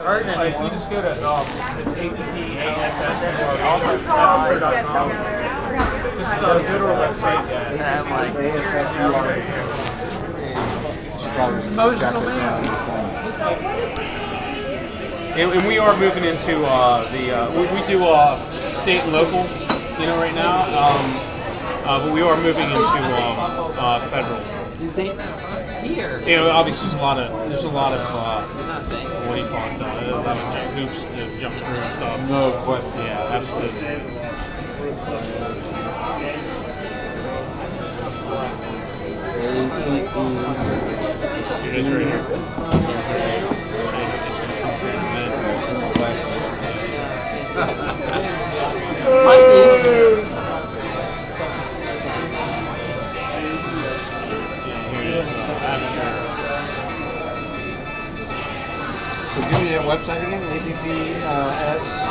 If you just go to it's appass.com. Just go to our website. And I'm like, And we are moving into we do state and local, right now. But we are moving into federal. is they here? Obviously there's a lot of what do you call it? Hoops to jump through and stuff. No, but Yeah, absolutely. It is right here. It's gonna come through in a minute. Might be. Here it is. Absher. So give me that website again.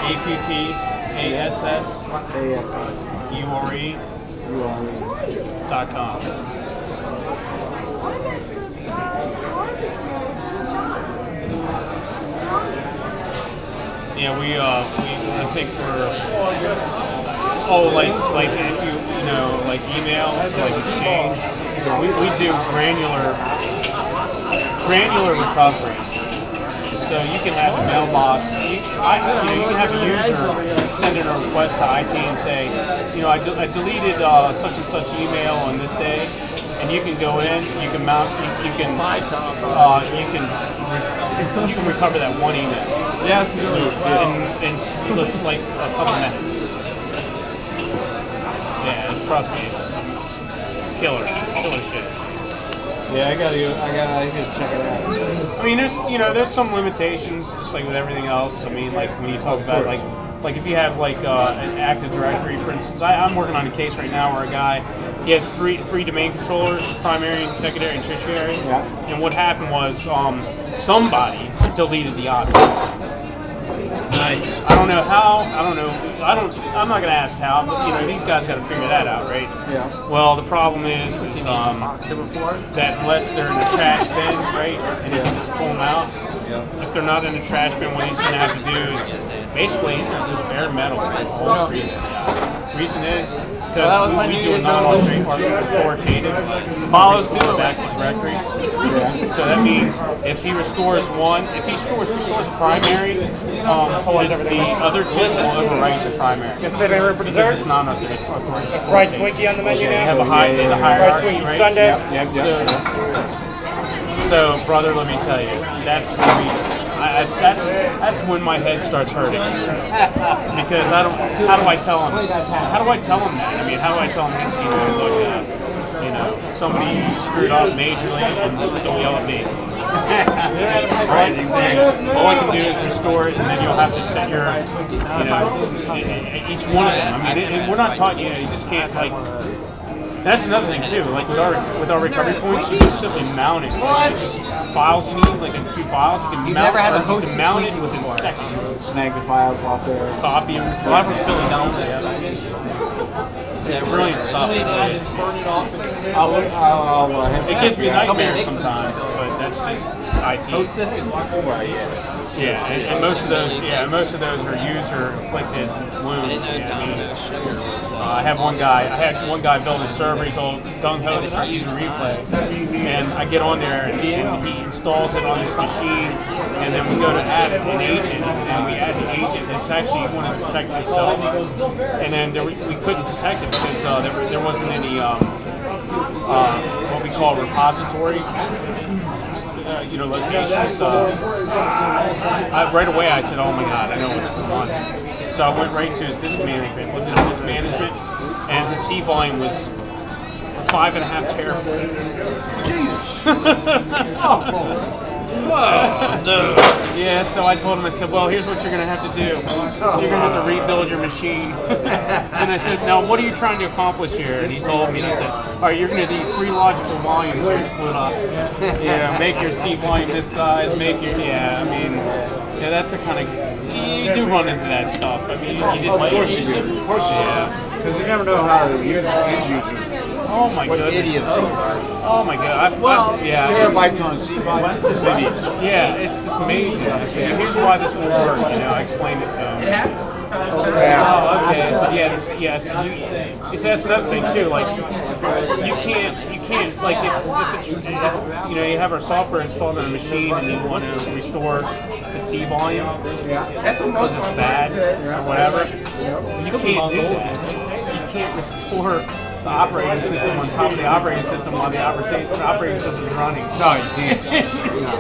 APPASSURE.com. Yeah, we I think for like if you like email like exchange, we do granular recovery. So you can have a mailbox. You can have a user send in a request to IT and say, I deleted such and such email on this day, and you can go in, you can mount, you can recover that one email. Yeah, it's really in just like a couple minutes. Yeah, trust me, it's killer shit. Yeah, I gotta check it out. I mean, there's some limitations, just like with everything else. I mean, like when you talk about like if you have like an Active Directory, for instance. I'm working on a case right now where a guy he has three domain controllers, primary, secondary, and tertiary. Yeah. And what happened was somebody deleted the objects. I don't know how. I'm not gonna ask how, but these guys got to figure that out, right? Yeah. Well, the problem is that unless they're in the trash bin, right, and you can just pull them out. Yeah. If they're not in the trash bin, what he's gonna have to do is basically he's gonna do bare metal with the whole previous guy. Reason is because we do a non-authoritative Follows too. Active Directory. So that means if he restores restores a primary, the other two will overwrite the primary. Yes, sir, remember Because dessert? it's non-authoritative. Fried Twinkie on the menu They now? have a hierarchy, Fried Twinkie right? Sunday? Yep. So, brother, let me tell you, that's when my head starts hurting. Because how do I tell him? How do I tell him that? I mean, how do I tell him, look, somebody screwed up majorly and don't yell at me. Right, exactly. All I can do is restore it, and then you'll have to set your, each one of them. I mean, we're not taught, you just can't That's another thing too. Like with our recovery points, you can simply mount it. It's just files you need, like a few files. You can mount it within seconds. Snag the files off there. Copy them. A lot of them fill it down. It's brilliant stuff. It gives me nightmares sometimes, but that's just IT. Yeah, and most of those are user-inflicted wounds. I had one guy build a server. He's all gung-ho to start using replay, and I get on there and he installs it on his machine, and then we go to add an agent, and we add the agent. It's actually going to protect itself, and then we couldn't protect it because there wasn't any what we call repository. Locations. Right away I said, oh my God, I know what's going on. So I went right to his disk management, looked at his disk management, and the C volume was 5.5 terabytes. Yeah, so I told him, I said, well, here's what you're going to have to do. You're going to have to rebuild your machine. And I said, now, what are you trying to accomplish here? And he told me, and I said, all right, you're going to need 3 logical volumes to split up. Make your C volume this size, that's the kind of, you do run into that stuff. I mean, you just, Of course you do. Yeah. Because you never know how the end users Oh my What goodness. idiots they are. Oh my god. Yeah. Terabytes on C5, this idiot. Yeah, it's just amazing. I said, here's why this won't work. I explained it to him. Yeah. Oh, okay. So you see, that's another thing too. Like, you can't, like, if you have our software installed on a machine and you want to restore the C volume because it's bad or whatever, you can't do that. You can't restore the operating system on top of the operating system while the operating system is running. No, you can't.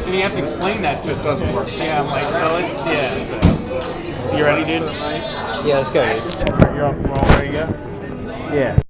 And you have to explain that to It doesn't work. Yeah, I'm like, well, so. You ready, dude? Yeah, let's go. We're all ready to go? Yeah.